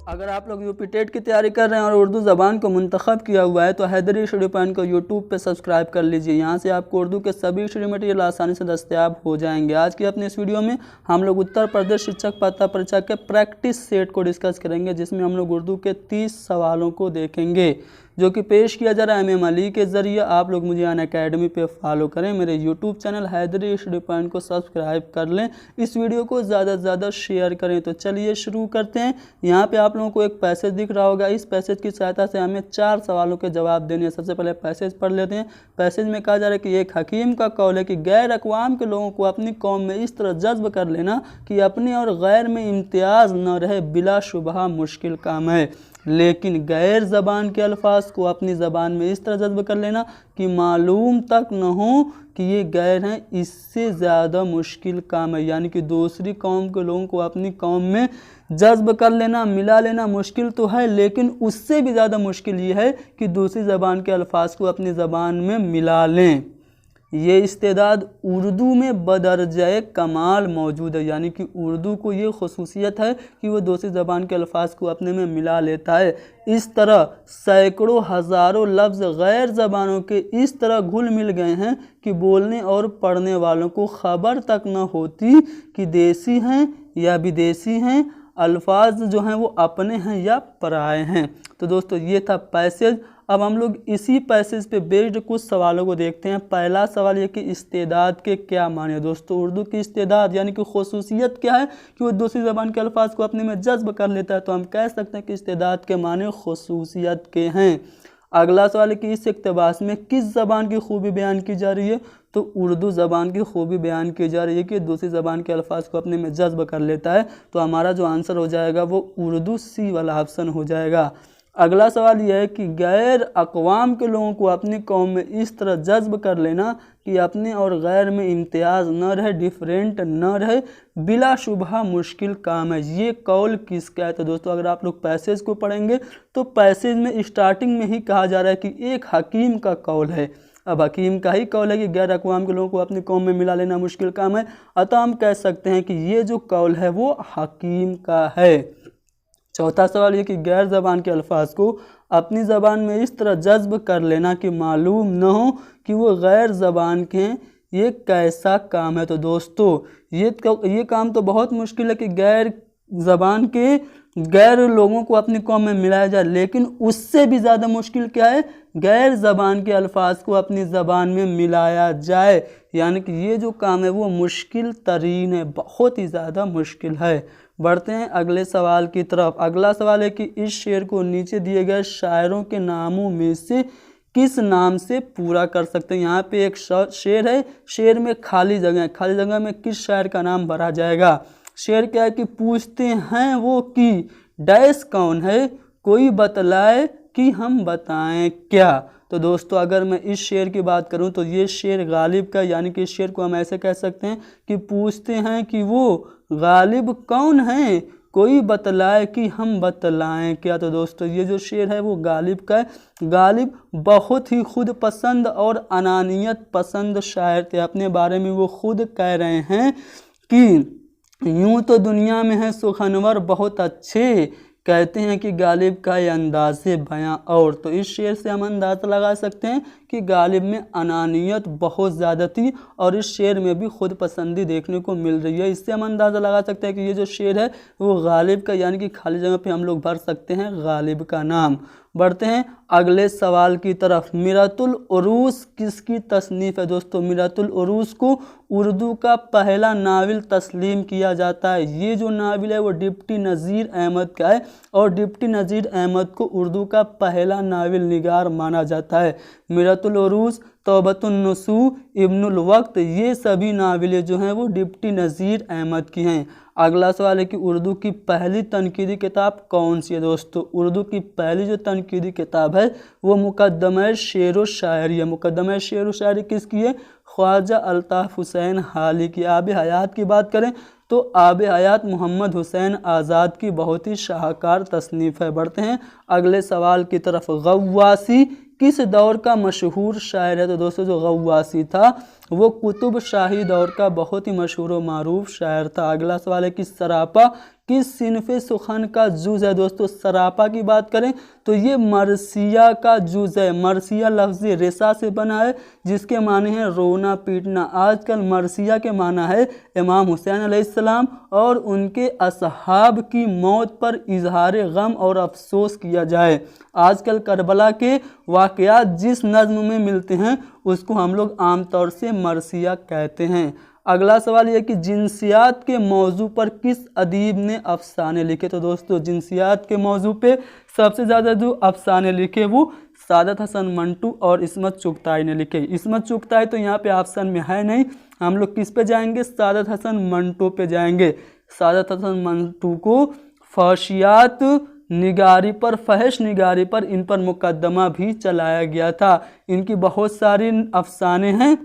अगर आप लोग यूपी टेट की तैयारी कर रहे हैं और उर्दू ज़बान को मुंतखब किया हुआ है तो हैदरी स्टडी पॉइंट को यूट्यूब पे सब्सक्राइब कर लीजिए। यहाँ से आपको उर्दू के सभी स्टडी मटेरियल आसानी से दस्तयाब हो जाएंगे। आज की अपनी इस वीडियो में हम लोग उत्तर प्रदेश शिक्षक पात्रता परीक्षा के प्रैक्टिस सेट को डिस्कस करेंगे, जिसमें हम लोग उर्दू के 30 सवालों को देखेंगे जो कि पेश किया जा रहा है MM अली के ज़रिए। आप लोग मुझे अनअकैडमी पे फॉलो करें, मेरे YouTube channel Haidri Study Point को सब्सक्राइब कर लें, इस वीडियो को ज़्यादा से ज़्यादा शेयर करें। तो चलिए शुरू करते हैं। यहाँ पे आप लोगों को एक पैसेज दिख रहा होगा, इस पैसेज की सहायता से हमें 4 सवालों के जवाब देने हैं। सबसे पहले पैसेज पढ़ लेते हैं। पैसेज में कहा जा रहा है कि एक हकीम का कौल है कि गैर अक़वाम के लोगों को अपनी कौम में इस तरह जज्ब कर लेना कि अपने और गैर में इम्तियाज़ न रहे बिलाशुबहा मुश्किल काम है, लेकिन गैर ज़बान के अल्फाज को अपनी ज़बान में इस तरह जज्ब कर लेना कि मालूम तक न हो कि ये गैर हैं, इससे ज़्यादा मुश्किल काम है। यानी कि दूसरी कौम के लोगों को अपनी कौम में जज्ब कर लेना, मिला लेना मुश्किल तो है, लेकिन उससे भी ज़्यादा मुश्किल ये है कि दूसरी ज़बान के अल्फाज को अपनी ज़बान में मिला लें। ये इस्तेदाद उर्दू में बदरजाए कमाल मौजूद है। यानी कि उर्दू को ये खसूसियत है कि वो दूसरी ज़बान के अल्फाज को अपने में मिला लेता है। इस तरह सैकड़ों हज़ारों लफ्ज़ गैर ज़बानों के इस तरह घुल मिल गए हैं कि बोलने और पढ़ने वालों को ख़बर तक न होती कि देसी हैं या विदेशी हैं, अल्फाज जो हैं वो अपने हैं या पराए हैं। तो दोस्तों ये था पैसेज। अब हम लोग इसी पैसेज पे बेस्ड कुछ सवालों को देखते हैं। पहला सवाल ये कि इस्तेदाद के क्या माने हैं। दोस्तों उर्दू की इस्तेदाद यानी कि खसूसियत क्या है कि वो दूसरी ज़बान के अल्फाज को अपने में जज्ब कर लेता है। तो हम कह सकते हैं कि इस्तेदाद के माने खसूसियत के हैं। अगला सवाल है कि इस इक़्तिबास में किस ज़बान की खूबी बयान की जा रही है। तो उर्दू ज़बान की खूबी बयान की जा रही है कि दूसरी ज़बान के अल्फाज को अपने में जज्ब कर लेता है। तो हमारा जो आंसर हो जाएगा वो उर्दू सी वाला ऑप्शन हो जाएगा। अगला सवाल यह है कि गैर अक़वाम के लोगों को अपनी कौम में इस तरह जज्ब कर लेना कि अपने और गैर में इम्तियाज़ न रहे, डिफरेंट न रहे, बिलाशुबहा मुश्किल काम है। ये कौल किसका है। तो दोस्तों अगर आप लोग पैसेज को पढ़ेंगे तो पैसेज में स्टार्टिंग में ही कहा जा रहा है कि एक हकीम का कौल है। अब हकीम का ही कौल है कि गैर अक़वाम के लोगों को अपनी कौम में मिला लेना मुश्किल काम है, अतः हम कह सकते हैं कि ये जो कौल है वो हकीम का है। चौथा सवाल ये कि गैर ज़बान के अल्फाज को अपनी ज़बान में इस तरह जज्ब कर लेना कि मालूम न हो कि वो गैर ज़बान के हैं, ये कैसा काम है। तो दोस्तों ये काम तो बहुत मुश्किल है कि गैर ज़बान के गैर लोगों को अपनी कौम में मिलाया जाए, लेकिन उससे भी ज़्यादा मुश्किल क्या है, गैर ज़बान के अल्फाज को अपनी ज़बान में मिलाया जाए। यानी कि ये जो काम है वो मुश्किल तरीन है, बहुत ही ज़्यादा मुश्किल है। बढ़ते हैं अगले सवाल की तरफ। अगला सवाल है कि इस शेर को नीचे दिए गए शायरों के नामों में से किस नाम से पूरा कर सकते हैं। यहाँ पे एक शेर है, शेर में खाली जगह है, खाली जगह में किस शायर का नाम भरा जाएगा। शेर क्या है कि पूछते हैं वो कि डैश कौन है, कोई बतलाए कि हम बताएं क्या। तो दोस्तों अगर मैं इस शेर की बात करूं तो ये शेर गालिब का, यानी कि इस शेर को हम ऐसे कह सकते हैं कि पूछते हैं कि वो गालिब कौन है, कोई बतलाए कि हम बतलाएं क्या। तो दोस्तों ये जो शेर है वो गालिब का है। गालिब बहुत ही खुद पसंद और अनानियत पसंद शायर थे। अपने बारे में वो खुद कह रहे हैं कि यूं तो दुनिया में है सुखनवर बहुत अच्छे, कहते हैं कि गालिब का ये अंदाज़े बयां और। तो इस शेर से हम अंदाज़ा लगा सकते हैं कि गालिब में अनानियत बहुत ज़्यादा थी और इस शेर में भी खुद पसंदी देखने को मिल रही है। इससे हम अंदाज़ा लगा सकते हैं कि ये जो शेर है वो गालिब का, यानी कि खाली जगह पे हम लोग भर सकते हैं गालिब का नाम। बढ़ते हैं अगले सवाल की तरफ। मिरतुल उरूस किसकी तसनीफ़ है। दोस्तों मिरतुल उरूस को उर्दू का पहला नावल तस्लीम किया जाता है। ये जो नावल है वो डिप्टी नज़ीर अहमद का है और डिप्टी नज़ीर अहमद को उर्दू का पहला नावल निगार माना जाता है। मिरतुल उरूस, तौबतुन नसू, इब्नुल वक्त, ये सभी नावलें जो हैं वो डिप्टी नज़ीर अहमद की हैं। अगला सवाल है कि उर्दू की पहली तनकीदी किताब कौन सी है। दोस्तों उर्दू की पहली जो तनकीदी किताब है वो मुकद्दमा शेर व शायरी है। मुकद्दमा शेर व शायरी किसकी है, ख्वाजा अल्ताफ़ हुसैन हाली की। आब हयात की बात करें तो आब हयात मोहम्मद हुसैन आज़ाद की बहुत ही शाहकार तसनीफ़ है। बढ़ते हैं अगले सवाल की तरफ। गव्वासी किस दौर का मशहूर शायर है। तो दोस्तों जो गव्वासी था वो कुतुब शाही दौर का बहुत ही मशहूर व मारूफ शायर था। अगला सवाल है कि सरापा किस सिनफ़े सुखन का जुज़ है। दोस्तों सरापा की बात करें तो ये मरसिया का जुज़ है। मरसिया लफ्ज़ रेसा से बना है जिसके माने हैं रोना पीटना। आजकल मरसिया के माना है इमाम हुसैन अलैहिस्सलाम और उनके असहाब की मौत पर इजहार गम और अफसोस किया जाए। आजकल करबला के वाक़यात जिस नज़्म में मिलते हैं उसको हम लोग आमतौर से मरसिया कहते हैं। अगला सवाल यह कि जिनसियात के मौजू पर किस अदीब ने अफसाने लिखे। तो दोस्तों जिनसियात के मौजू पे सबसे ज़्यादा जो अफसाने लिखे वो सादत हसन मंटू और इस्मत चुगताई ने लिखे। इस्मत चुगताई तो यहाँ पे ऑप्शन में है नहीं, हम लोग किस पे जाएंगे, सादत हसन मंटू पे जाएंगे। सादत हसन मंटू को फहशियात निगारी पर, फहश निगारी पर इन पर मुकदमा भी चलाया गया था। इनकी बहुत सारी अफसाने हैं।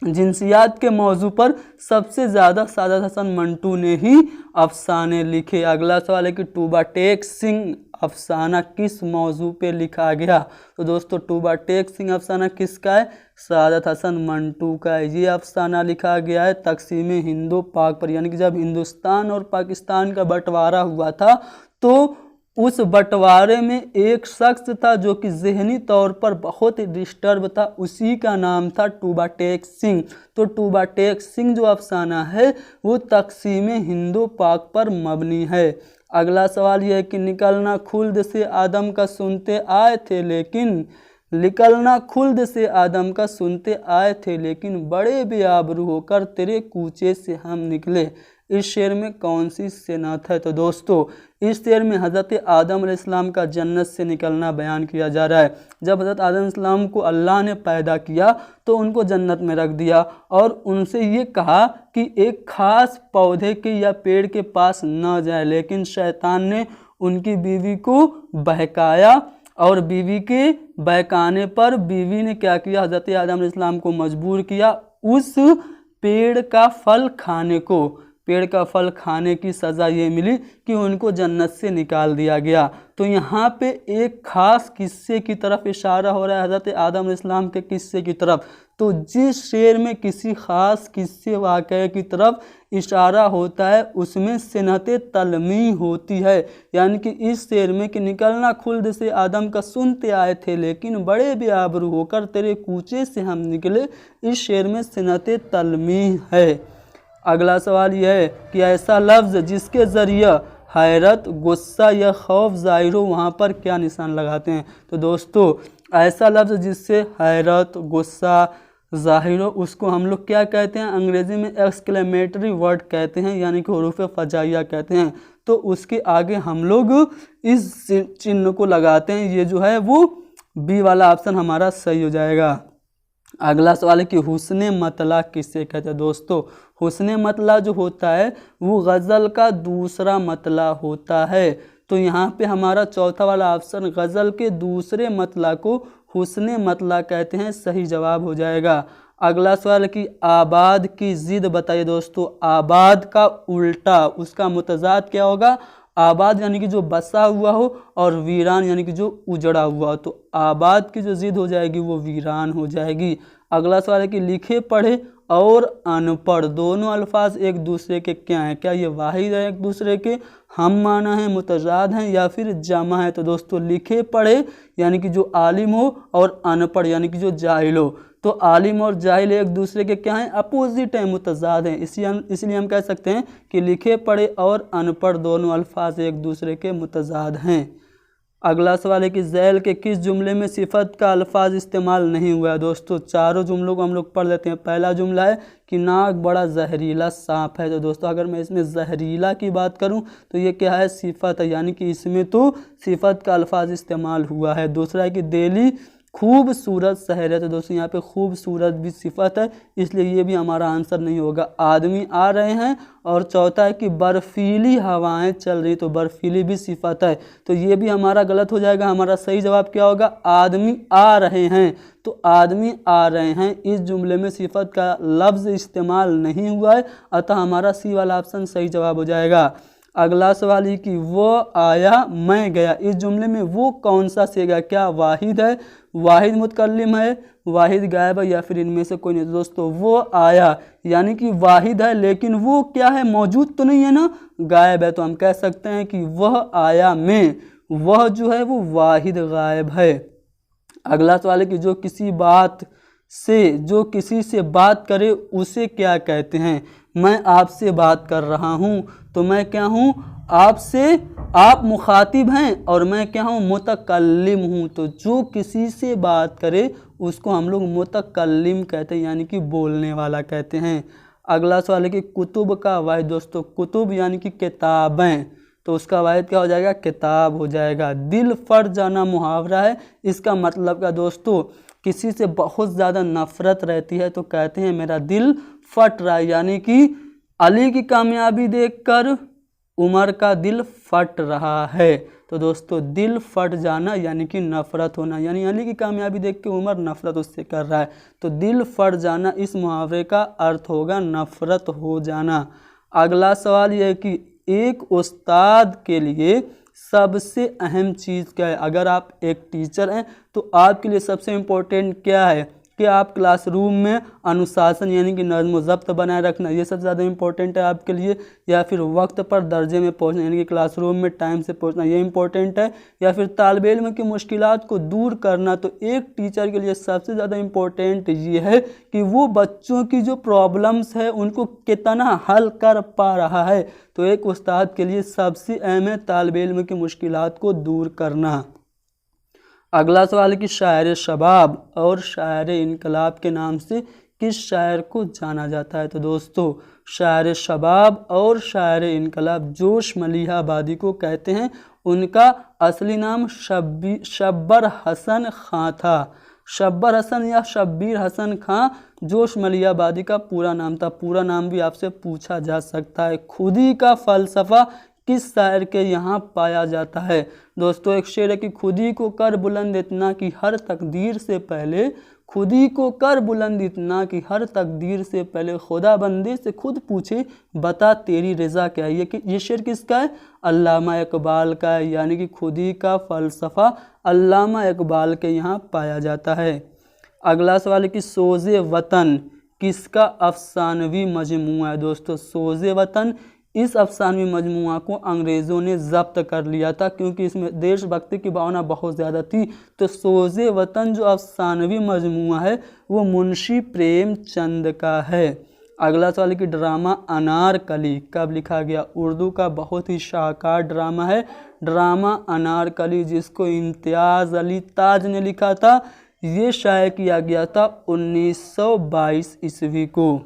जिनसियात के मौजू पर सबसे ज़्यादा सादत हसन मंटू ने ही अफसाने लिखे। अगला सवाल है कि टूबा टेक सिंह अफसाना किस मौजू पे लिखा गया। तो दोस्तों टूबा टेक सिंह अफसाना किसका है, सादत हसन मंटू का है। ये अफसाना लिखा गया है तकसीम हिंदो पाक पर, यानी कि जब हिंदुस्तान और पाकिस्तान का बंटवारा हुआ था तो उस बंटवारे में एक शख्स था जो कि ज़हनी तौर पर बहुत ही डिस्टर्ब था, उसी का नाम था टूबा टेक सिंह। तो टूबा टेक सिंह जो अफसाना है वो तकसीम हिंदो पाक पर मबनी है। अगला सवाल यह है कि निकलना खुल्द से आदम का सुनते आए थे लेकिन, निकलना खुल्द से आदम का सुनते आए थे लेकिन बड़े बेआबरू होकर तेरे कूचे से हम निकले। इस शेर में कौन सी सिनात है। तो दोस्तों इस शेर में हज़रत आदम अलैहिस्सलाम का जन्नत से निकलना बयान किया जा रहा है। जब हज़रत आदम अलैहिस्सलाम को अल्लाह ने पैदा किया तो उनको जन्नत में रख दिया और उनसे ये कहा कि एक ख़ास पौधे के या पेड़ के पास न जाए, लेकिन शैतान ने उनकी बीवी को बहकाया और बीवी के बहकाने पर बीवी ने क्या किया, हज़रत आदम अलैहिस्सलाम को मजबूर किया उस पेड़ का फल खाने को। पेड़ का फल खाने की सज़ा ये मिली कि उनको जन्नत से निकाल दिया गया। तो यहाँ पे एक ख़ास किस्से की तरफ इशारा हो रहा है, हज़रत आदम अलैहिस्सलाम के किस्से की तरफ। तो जिस शेर में किसी ख़ास किस्से वाक़ये की तरफ इशारा होता है उसमें सिनत तलमी होती है, यानी कि इस शेर में कि निकलना खुल्द से आदम का सुनते आए थे लेकिन बड़े बेआबरू होकर तेरे कूचे से हम निकले, इस शेर में सिनत तलमी है। अगला सवाल यह है कि ऐसा लफ्ज़ जिसके ज़रिए हैरत, गुस्सा या खौफ ज़ाहिर हो वहाँ पर क्या निशान लगाते हैं। तो दोस्तों ऐसा लफ्ज़ जिससे हैरत, गुस्सा ज़ाहिर हो उसको हम लोग क्या कहते हैं, अंग्रेज़ी में एक्सक्लेमेटरी वर्ड कहते हैं, यानी कि हुरूफ़ फ़जाइया कहते हैं। तो उसके आगे हम लोग इस चिन्ह को लगाते हैं, ये जो है वो बी वाला ऑप्शन हमारा सही हो जाएगा। अगला सवाल है कि हुस्ने मतला किससे कहते हैं। दोस्तों हुस्ने मतला जो होता है वो गज़ल का दूसरा मतला होता है। तो यहाँ पे हमारा चौथा वाला ऑप्शन गज़ल के दूसरे मतला को हुस्ने मतला कहते हैं, सही जवाब हो जाएगा। अगला सवाल है कि आबाद की ज़िद बताइए। दोस्तों आबाद का उल्टा, उसका मुतज़ाद क्या होगा, आबाद यानी कि जो बसा हुआ हो और वीरान यानी कि जो उजड़ा हुआ हो। तो आबाद की जो ज़िद हो जाएगी वो वीरान हो जाएगी। अगला सवाल है कि लिखे पढ़े और अनपढ़ दोनों अल्फाज एक दूसरे के क्या हैं, क्या ये वाहिद है एक दूसरे के, हम माना है, मुतजाद हैं या फिर जमा है। तो दोस्तों लिखे पढ़े यानी कि जो आलिम हो और अनपढ़ यानी कि जो जाहिल हो, तो आलिम और जाहिल एक दूसरे के क्या हैं, अपोजिट हैं, मुतजाद हैं। इसलिए हम कह सकते हैं कि लिखे पढ़े और अनपढ़ दोनों अल्फाज एक दूसरे के मुतजाद हैं। अगला सवाल है कि ज़ैल के किस जुमले में सिफत का अल्फाज इस्तेमाल नहीं हुआ है। दोस्तों चारों जुमलों को हम लोग पढ़ लेते हैं। पहला जुमला है कि नाक बड़ा जहरीला सांप है। तो दोस्तों अगर मैं इसमें जहरीला की बात करूं तो ये क्या है, सिफत है, यानी कि इसमें तो सिफत का अल्फाज इस्तेमाल हुआ है। दूसरा है कि दिल्ली खूबसूरत शहर है। तो दोस्तों यहाँ पे खूबसूरत भी सिफत है, इसलिए ये भी हमारा आंसर नहीं होगा। आदमी आ रहे हैं। और चौथा है कि बर्फीली हवाएं चल रही, तो बर्फीली भी सिफत है, तो ये भी हमारा गलत हो जाएगा। हमारा सही जवाब क्या होगा, आदमी आ रहे हैं। तो आदमी आ रहे हैं इस जुमले में सिफत का लफ्ज़ इस्तेमाल नहीं हुआ है, अतः हमारा सी वाला ऑप्शन सही जवाब हो जाएगा। अगला सवाल है कि वो आया मैं गया, इस जुमले में वो कौन सा सिगा, क्या वाहिद है, वाहिद मुतकल्लिम है, वाहिद गायब है, या फिर इनमें से कोई नहीं। तो दोस्तों वो आया यानी कि वाहिद है, लेकिन वो क्या है, मौजूद तो नहीं है ना, गायब है। तो हम कह सकते हैं कि वह आया में वह जो है वो वाहिद गायब है। अगला सवाल है कि जो किसी से बात करे उसे क्या कहते हैं। मैं आपसे बात कर रहा हूँ तो मैं क्या हूँ, आपसे, आप मुखातिब हैं और मैं क्या हूँ, मुतकल्लिम हूँ। तो जो किसी से बात करे उसको हम लोग मुतकल्लिम कहते हैं, यानी कि बोलने वाला कहते हैं। अगला सवाल है कि कुतुब का वाहिद। दोस्तों कुतुब यानी कि किताबें, तो उसका वाहिद क्या हो जाएगा, किताब हो जाएगा। दिल फट जाना मुहावरा है, इसका मतलब क्या दोस्तों, किसी से बहुत ज़्यादा नफरत रहती है तो कहते हैं मेरा दिल फट रहा है, यानी कि अली की कामयाबी देखकर उमर का दिल फट रहा है। तो दोस्तों दिल फट जाना यानी कि नफरत होना, यानी अली की कामयाबी देख के उमर नफरत उससे कर रहा है, तो दिल फट जाना इस मुहावरे का अर्थ होगा नफरत हो जाना। अगला सवाल यह है कि एक उस्ताद के लिए सबसे अहम चीज़ क्या है। अगर आप एक टीचर हैं तो आपके लिए सबसे इम्पोर्टेंट क्या है कि आप क्लासरूम में अनुशासन यानी कि नज़्म ज़ब्त बनाए रखना, ये सबसे ज़्यादा इम्पोर्टेंट है आपके लिए, या फिर वक्त पर दर्जे में पहुंचना यानी कि क्लासरूम में टाइम से पहुंचना ये इम्पोर्टेंट है, या फिर तालिब इल्म की मुश्किलात को दूर करना। तो एक टीचर के लिए सबसे ज़्यादा इम्पोर्टेंट ये है कि वो बच्चों की जो प्रॉब्लम्स है उनको कितना हल कर पा रहा है। तो एक उस्ताद के लिए सबसे अहम है तालिब इल्म की मुश्किलात को दूर करना। अगला सवाल है कि शायर शबाब और शायर इनकलाब के नाम से किस शायर को जाना जाता है। तो दोस्तों शायर शबाब और शायर इनकलाब जोश मलिहाबादी को कहते हैं, उनका असली नाम शब्बर हसन खां था। शब्बर हसन या शब्बीर हसन खां जोश मलिहाबादी का पूरा नाम था। पूरा नाम भी आपसे पूछा जा सकता है। खुदी का फ़लसफ़ा किस शायर के यहाँ पाया जाता है। दोस्तों एक शेर है कि खुदी को कर बुलंद इतना कि हर तकदीर से पहले, खुदी को कर बुलंद इतना कि हर तकदीर से पहले खुदा बंदे से खुद पूछे बता तेरी रज़ा क्या है। ये शेर किसका है, अल्लामा इकबाल का है, यानी कि खुदी का फ़लसफ़ा अल्लामा इकबाल के यहाँ पाया जाता है। अगला सवाल है कि सोज़े वतन किसका अफसानवी मजमूआ है। दोस्तों सोज़े वतन इस अफसानवी मजमूआ को अंग्रेज़ों ने ज़ब्त कर लिया था क्योंकि इसमें देशभक्ति की भावना बहुत ज़्यादा थी। तो सोज़े वतन जो अफसानवी मजमूआ है वो मुंशी प्रेमचंद का है। अगला सवाल है कि ड्रामा अनारकली कब लिखा गया। उर्दू का बहुत ही शाहकार ड्रामा है ड्रामा अनारकली, जिसको इम्तियाज़ अली ताज ने लिखा था। ये शाये किया गया था 1922 ईस्वी को।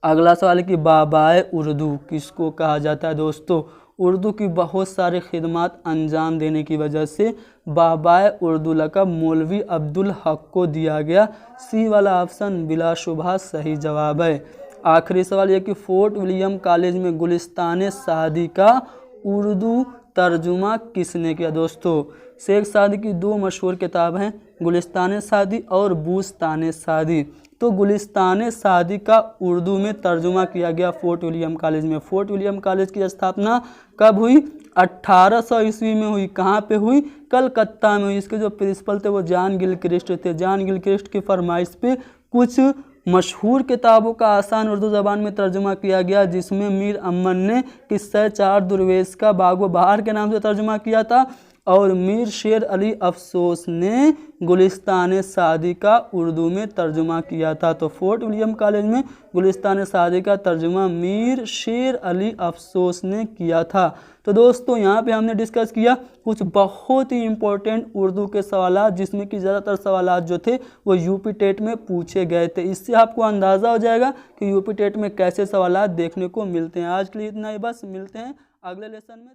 अगला सवाल है कि बाबाए उर्दू किसको कहा जाता है। दोस्तों उर्दू की बहुत सारे खिदमात अंजाम देने की वजह से बाबाए उर्दू लक़ब मौलवी अब्दुल हक को दिया गया। सी वाला ऑप्शन बिलाशुबहा सही जवाब है। आखिरी सवाल यह कि फोर्ट विलियम कॉलेज में गुलिस्तान सादी का उर्दू तर्जुमा किसने किया। दोस्तों शेख सादी की दो मशहूर किताब हैं, गुलिस्तान सादी और बूस्तान सादी। तो गुलिस्तान सादी का उर्दू में तर्जुमा किया गया फोर्ट विलियम कॉलेज में। फोर्ट विलियम कॉलेज की स्थापना कब हुई, 1800 ईस्वी में हुई। कहाँ पे हुई, कलकत्ता में हुई। इसके जो प्रिंसिपल थे वो जॉन गिलक्रिस्ट थे। जॉन गिलक्रिस्ट की फरमाइश पे कुछ मशहूर किताबों का आसान उर्दू ज़बान में तर्जुमा किया गया, जिसमें मीर अमन ने किस्सा चार दुर्वेश का बाग व बहार के नाम से तर्जुमा किया था, और मीर शेर अली अफसोस ने गुलिस्तान सादी का उर्दू में तर्जुमा किया था। तो फोर्ट विलियम कॉलेज में गुलिस्तान सादी का तर्जुमा मीर शेर अली अफसोस ने किया था। तो दोस्तों यहाँ पे हमने डिस्कस किया कुछ बहुत ही इम्पोर्टेंट उर्दू के सवालात, जिसमें कि ज़्यादातर सवालात जो थे वो यूपी टेट में पूछे गए थे। इससे आपको अंदाज़ा हो जाएगा कि यूपी टेट में कैसे सवालात देखने को मिलते हैं। आज के लिए इतना ही, बस मिलते हैं अगले लेसन में।